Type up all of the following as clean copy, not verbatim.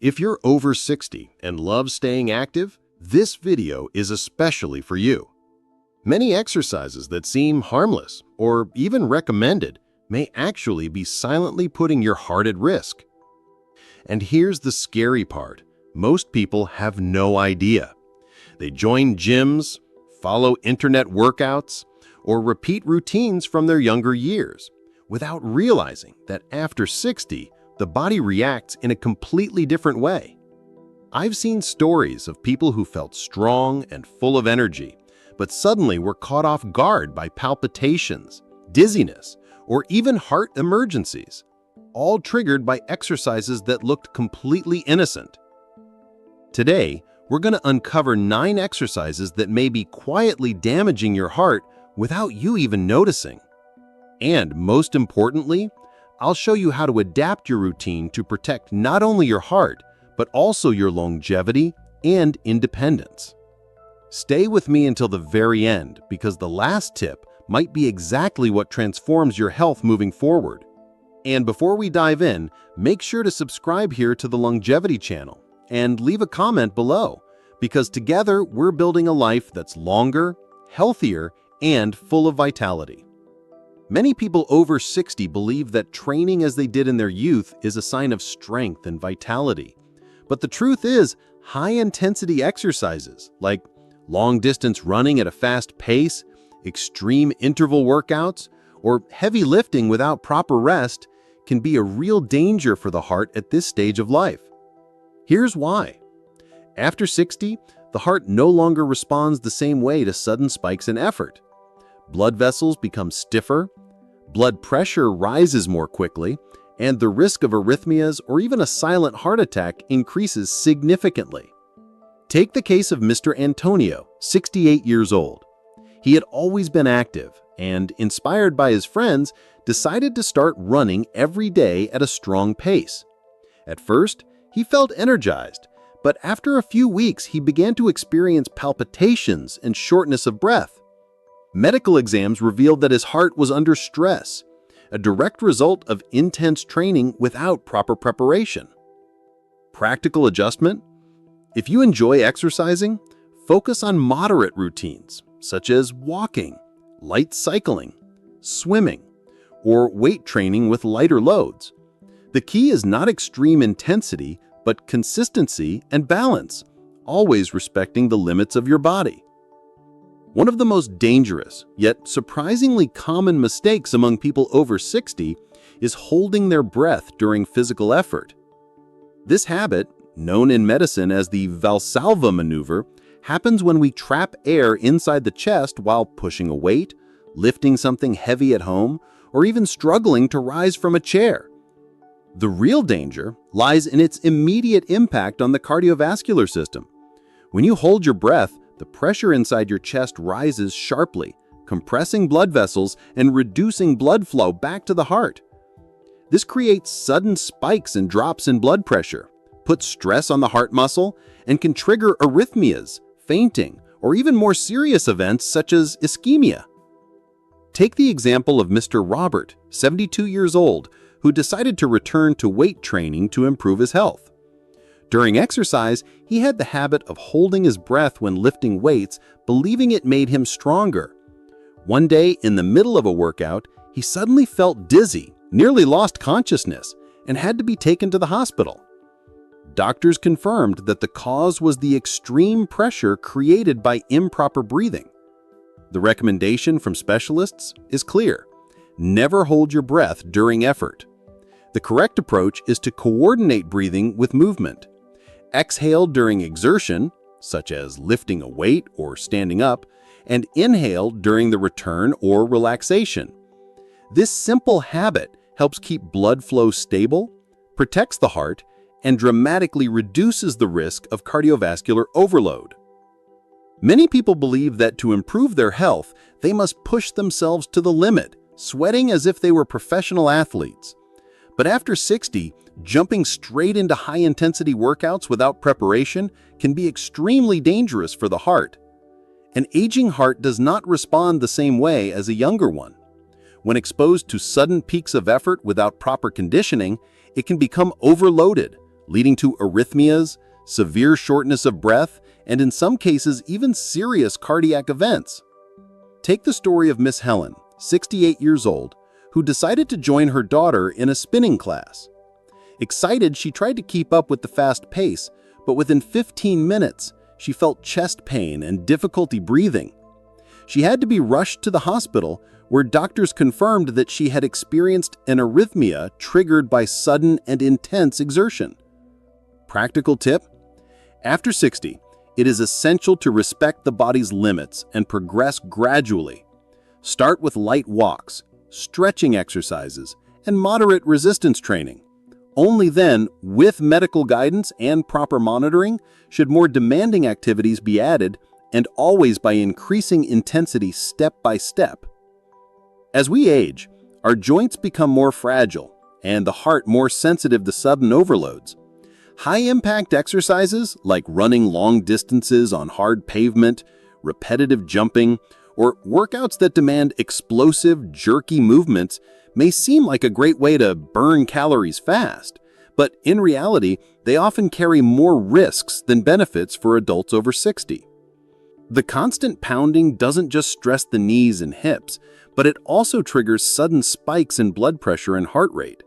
If you're over 60 and love staying active, this video is especially for you. Many exercises that seem harmless or even recommended may actually be silently putting your heart at risk. And here's the scary part. Most people have no idea. They join gyms, follow internet workouts, or repeat routines from their younger years without realizing that after 60, the body reacts in a completely different way. I've seen stories of people who felt strong and full of energy, but suddenly were caught off guard by palpitations, dizziness, or even heart emergencies, all triggered by exercises that looked completely innocent. Today, we're going to uncover 9 exercises that may be quietly damaging your heart without you even noticing. And most importantly, I'll show you how to adapt your routine to protect not only your heart, but also your longevity and independence. Stay with me until the very end because the last tip might be exactly what transforms your health moving forward. And before we dive in, make sure to subscribe here to the Longevity channel and leave a comment below because together we're building a life that's longer, healthier, and full of vitality. Many people over 60 believe that training as they did in their youth is a sign of strength and vitality. But the truth is, high-intensity exercises like long-distance running at a fast pace, extreme interval workouts, or heavy lifting without proper rest can be a real danger for the heart at this stage of life. Here's why. After 60, the heart no longer responds the same way to sudden spikes in effort. Blood vessels become stiffer, blood pressure rises more quickly, and the risk of arrhythmias or even a silent heart attack increases significantly. Take the case of Mr. Antonio, 68 years old. He had always been active and, inspired by his friends, decided to start running every day at a strong pace. At first, he felt energized, but after a few weeks he began to experience palpitations and shortness of breath. Medical exams revealed that his heart was under stress, a direct result of intense training without proper preparation. Practical adjustment? If you enjoy exercising, focus on moderate routines, such as walking, light cycling, swimming, or weight training with lighter loads. The key is not extreme intensity, but consistency and balance, always respecting the limits of your body. One of the most dangerous, yet surprisingly common mistakes among people over 60 is holding their breath during physical effort. This habit, known in medicine as the Valsalva maneuver, happens when we trap air inside the chest while pushing a weight, lifting something heavy at home, or even struggling to rise from a chair. The real danger lies in its immediate impact on the cardiovascular system. When you hold your breath, the pressure inside your chest rises sharply, compressing blood vessels and reducing blood flow back to the heart. This creates sudden spikes and drops in blood pressure, puts stress on the heart muscle, and can trigger arrhythmias, fainting, or even more serious events such as ischemia. Take the example of Mr. Robert, 72 years old, who decided to return to weight training to improve his health. During exercise, he had the habit of holding his breath when lifting weights, believing it made him stronger. One day, in the middle of a workout, he suddenly felt dizzy, nearly lost consciousness, and had to be taken to the hospital. Doctors confirmed that the cause was the extreme pressure created by improper breathing. The recommendation from specialists is clear: never hold your breath during effort. The correct approach is to coordinate breathing with movement. Exhale during exertion, such as lifting a weight or standing up, and inhale during the return or relaxation. This simple habit helps keep blood flow stable, protects the heart, and dramatically reduces the risk of cardiovascular overload. Many people believe that to improve their health, they must push themselves to the limit, sweating as if they were professional athletes. But after 60, jumping straight into high-intensity workouts without preparation can be extremely dangerous for the heart. An aging heart does not respond the same way as a younger one. When exposed to sudden peaks of effort without proper conditioning, it can become overloaded, leading to arrhythmias, severe shortness of breath, and in some cases even serious cardiac events. Take the story of Miss Helen, 68 years old, who decided to join her daughter in a spinning class. Excited, she tried to keep up with the fast pace, but within 15 minutes, she felt chest pain and difficulty breathing. She had to be rushed to the hospital, where doctors confirmed that she had experienced an arrhythmia triggered by sudden and intense exertion. Practical tip: after 60, it is essential to respect the body's limits and progress gradually. Start with light walks, stretching exercises, and moderate resistance training. Only then, with medical guidance and proper monitoring, should more demanding activities be added, and always by increasing intensity step by step. As we age, our joints become more fragile and the heart more sensitive to sudden overloads. High-impact exercises like running long distances on hard pavement, repetitive jumping, or workouts that demand explosive, jerky movements may seem like a great way to burn calories fast, but in reality, they often carry more risks than benefits for adults over 60. The constant pounding doesn't just stress the knees and hips, but it also triggers sudden spikes in blood pressure and heart rate.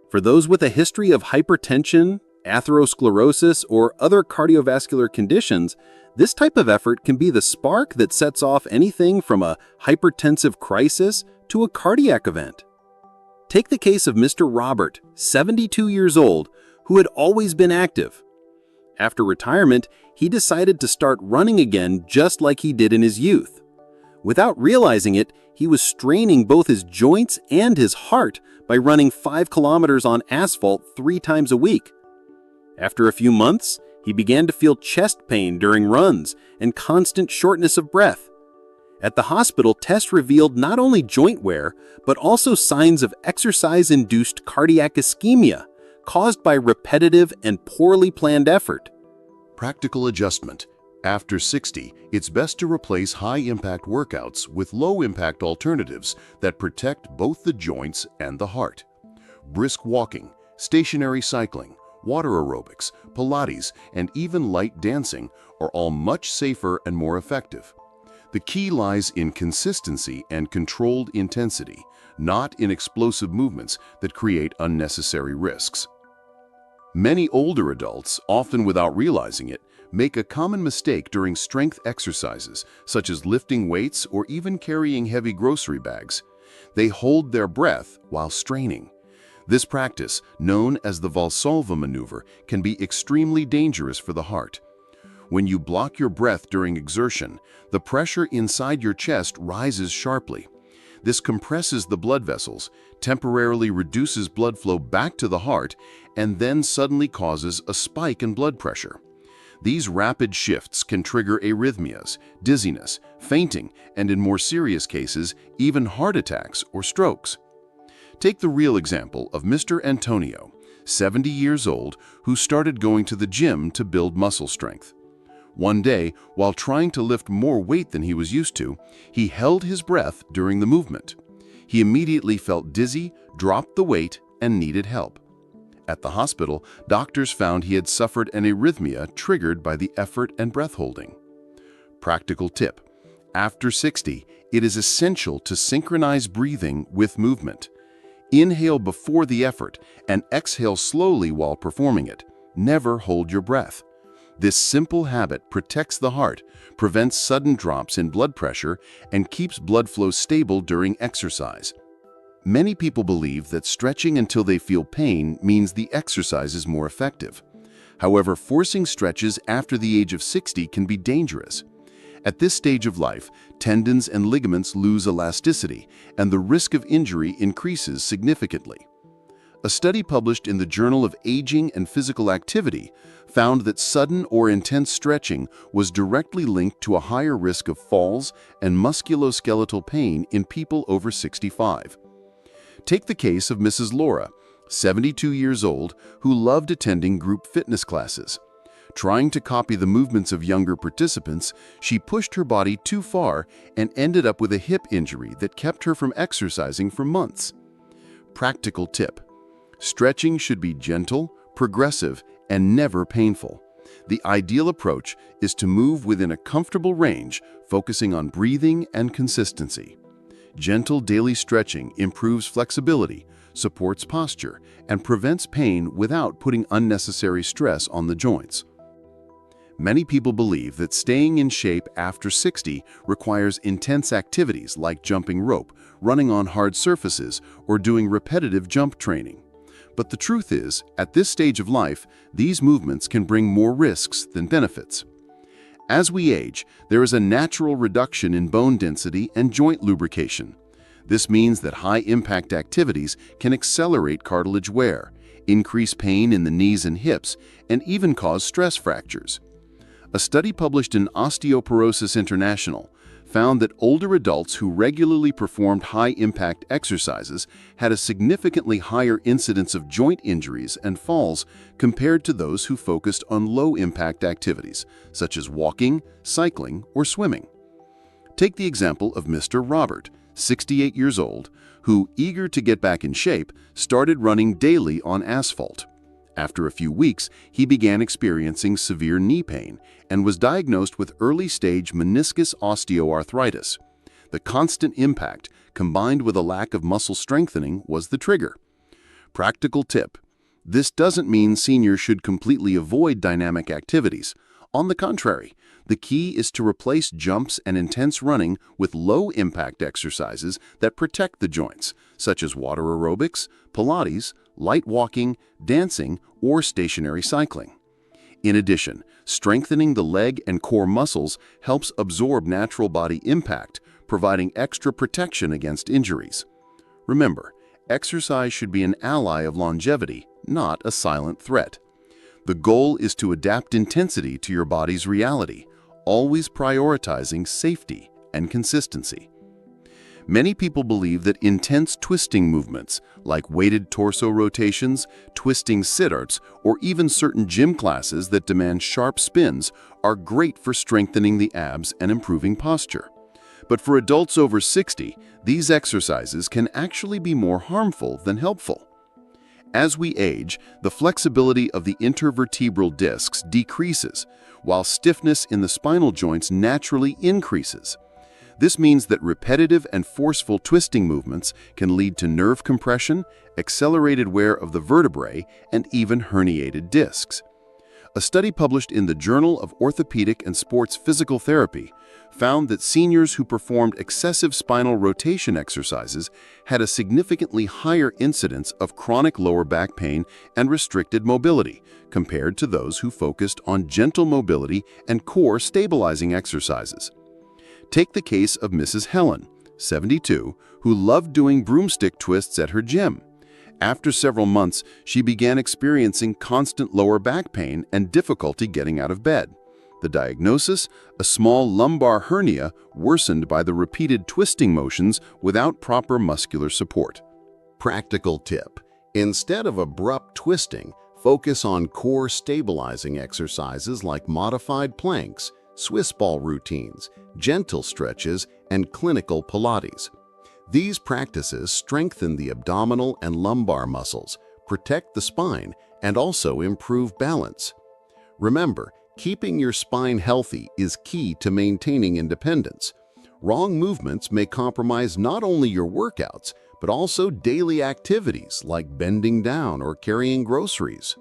For those with a history of hypertension, atherosclerosis, or other cardiovascular conditions, this type of effort can be the spark that sets off anything from a hypertensive crisis to a cardiac event. Take the case of Mr. Robert, 72 years old, who had always been active. After retirement, he decided to start running again just like he did in his youth. Without realizing it, he was straining both his joints and his heart by running 5 kilometers on asphalt 3 times a week. After a few months, he began to feel chest pain during runs and constant shortness of breath. At the hospital, tests revealed not only joint wear, but also signs of exercise-induced cardiac ischemia caused by repetitive and poorly planned effort. Practical adjustment. After 60, it's best to replace high-impact workouts with low-impact alternatives that protect both the joints and the heart. Brisk walking, stationary cycling, water aerobics, Pilates, and even light dancing are all much safer and more effective. The key lies in consistency and controlled intensity, not in explosive movements that create unnecessary risks. Many older adults, often without realizing it, make a common mistake during strength exercises, such as lifting weights or even carrying heavy grocery bags. They hold their breath while straining. This practice, known as the Valsalva maneuver, can be extremely dangerous for the heart. When you block your breath during exertion, the pressure inside your chest rises sharply. This compresses the blood vessels, temporarily reduces blood flow back to the heart, and then suddenly causes a spike in blood pressure. These rapid shifts can trigger arrhythmias, dizziness, fainting, and in more serious cases, even heart attacks or strokes. Take the real example of Mr. Antonio, 70 years old, who started going to the gym to build muscle strength. One day, while trying to lift more weight than he was used to, he held his breath during the movement. He immediately felt dizzy, dropped the weight, and needed help. At the hospital, doctors found he had suffered an arrhythmia triggered by the effort and breath holding. Practical tip: after 60, it is essential to synchronize breathing with movement. Inhale before the effort and exhale slowly while performing it. Never hold your breath. This simple habit protects the heart, prevents sudden drops in blood pressure, and keeps blood flow stable during exercise. Many people believe that stretching until they feel pain means the exercise is more effective. However, forcing stretches after the age of 60 can be dangerous. At this stage of life, tendons and ligaments lose elasticity, and the risk of injury increases significantly. A study published in the Journal of Aging and Physical Activity found that sudden or intense stretching was directly linked to a higher risk of falls and musculoskeletal pain in people over 65. Take the case of Mrs. Laura, 72 years old, who loved attending group fitness classes. Trying to copy the movements of younger participants, she pushed her body too far and ended up with a hip injury that kept her from exercising for months. Practical tip: stretching should be gentle, progressive, and never painful. The ideal approach is to move within a comfortable range, focusing on breathing and consistency. Gentle daily stretching improves flexibility, supports posture, and prevents pain without putting unnecessary stress on the joints. Many people believe that staying in shape after 60 requires intense activities like jumping rope, running on hard surfaces, or doing repetitive jump training. But the truth is, at this stage of life, these movements can bring more risks than benefits. As we age, there is a natural reduction in bone density and joint lubrication. This means that high-impact activities can accelerate cartilage wear, increase pain in the knees and hips, and even cause stress fractures. A study published in Osteoporosis International found that older adults who regularly performed high-impact exercises had a significantly higher incidence of joint injuries and falls compared to those who focused on low-impact activities, such as walking, cycling, or swimming. Take the example of Mr. Robert, 68 years old, who, eager to get back in shape, started running daily on asphalt. After a few weeks, he began experiencing severe knee pain and was diagnosed with early-stage meniscus osteoarthritis. The constant impact, combined with a lack of muscle strengthening, was the trigger. Practical tip: this doesn't mean seniors should completely avoid dynamic activities. On the contrary, the key is to replace jumps and intense running with low-impact exercises that protect the joints, such as water aerobics, Pilates, light walking, dancing, or stationary cycling. In addition, strengthening the leg and core muscles helps absorb natural body impact, providing extra protection against injuries. Remember, exercise should be an ally of longevity, not a silent threat. The goal is to adapt intensity to your body's reality, always prioritizing safety and consistency. Many people believe that intense twisting movements, like weighted torso rotations, twisting sit-ups, or even certain gym classes that demand sharp spins, are great for strengthening the abs and improving posture. But for adults over 60, these exercises can actually be more harmful than helpful. As we age, the flexibility of the intervertebral discs decreases, while stiffness in the spinal joints naturally increases. This means that repetitive and forceful twisting movements can lead to nerve compression, accelerated wear of the vertebrae, and even herniated discs. A study published in the Journal of Orthopedic and Sports Physical Therapy found that seniors who performed excessive spinal rotation exercises had a significantly higher incidence of chronic lower back pain and restricted mobility compared to those who focused on gentle mobility and core stabilizing exercises. Take the case of Mrs. Helen, 72, who loved doing broomstick twists at her gym. After several months, she began experiencing constant lower back pain and difficulty getting out of bed. The diagnosis? A small lumbar hernia worsened by the repeated twisting motions without proper muscular support. Practical tip: instead of abrupt twisting, focus on core stabilizing exercises like modified planks, Swiss ball routines, gentle stretches, and clinical Pilates. These practices strengthen the abdominal and lumbar muscles, protect the spine, and also improve balance. Remember, keeping your spine healthy is key to maintaining independence. Wrong movements may compromise not only your workouts, but also daily activities like bending down or carrying groceries.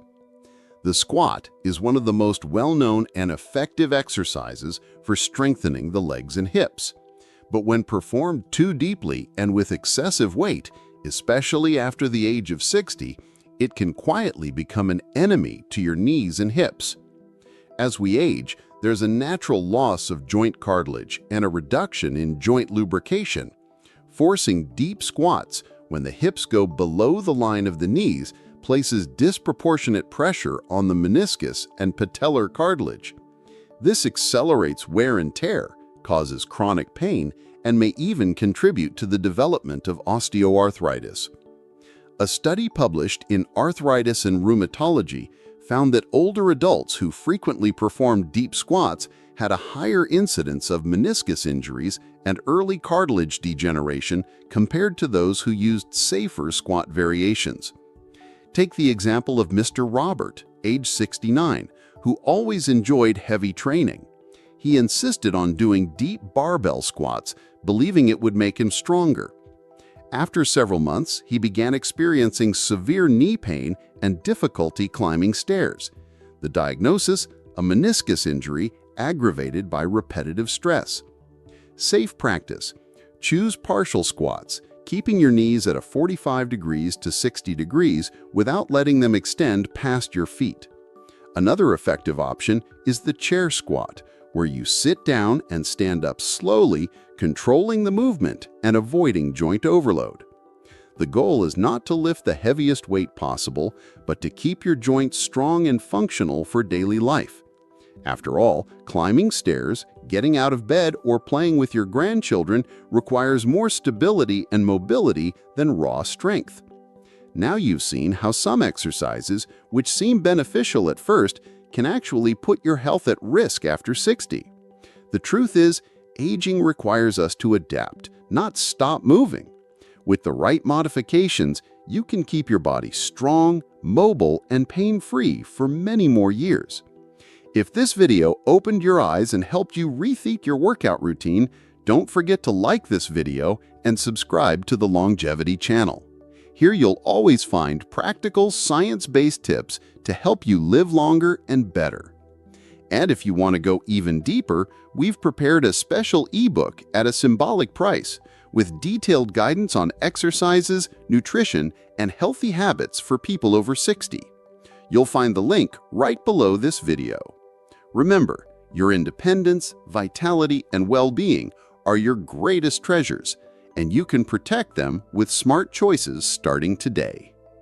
The squat is one of the most well-known and effective exercises for strengthening the legs and hips. But when performed too deeply and with excessive weight, especially after the age of 60, it can quietly become an enemy to your knees and hips. As we age, there's a natural loss of joint cartilage and a reduction in joint lubrication. Forcing deep squats when the hips go below the line of the knees places disproportionate pressure on the meniscus and patellar cartilage. This accelerates wear and tear, causes chronic pain, and may even contribute to the development of osteoarthritis. A study published in Arthritis and Rheumatology found that older adults who frequently performed deep squats had a higher incidence of meniscus injuries and early cartilage degeneration compared to those who used safer squat variations. Take the example of Mr. Robert, age 69, who always enjoyed heavy training. He insisted on doing deep barbell squats, believing it would make him stronger. After several months, he began experiencing severe knee pain and difficulty climbing stairs. The diagnosis: a meniscus injury aggravated by repetitive stress. Safe practice: choose partial squats, keeping your knees at a 45 degrees to 60 degrees without letting them extend past your feet. Another effective option is the chair squat, where you sit down and stand up slowly, controlling the movement and avoiding joint overload. The goal is not to lift the heaviest weight possible, but to keep your joints strong and functional for daily life. After all, climbing stairs, getting out of bed, or playing with your grandchildren requires more stability and mobility than raw strength. Now you've seen how some exercises, which seem beneficial at first, can actually put your health at risk after 60. The truth is, aging requires us to adapt, not stop moving. With the right modifications, you can keep your body strong, mobile, and pain-free for many more years. If this video opened your eyes and helped you rethink your workout routine, don't forget to like this video and subscribe to the Longevity channel. Here you'll always find practical, science-based tips to help you live longer and better. And if you want to go even deeper, we've prepared a special ebook at a symbolic price with detailed guidance on exercises, nutrition, and healthy habits for people over 60. You'll find the link right below this video. Remember, your independence, vitality, and well-being are your greatest treasures, and you can protect them with smart choices starting today.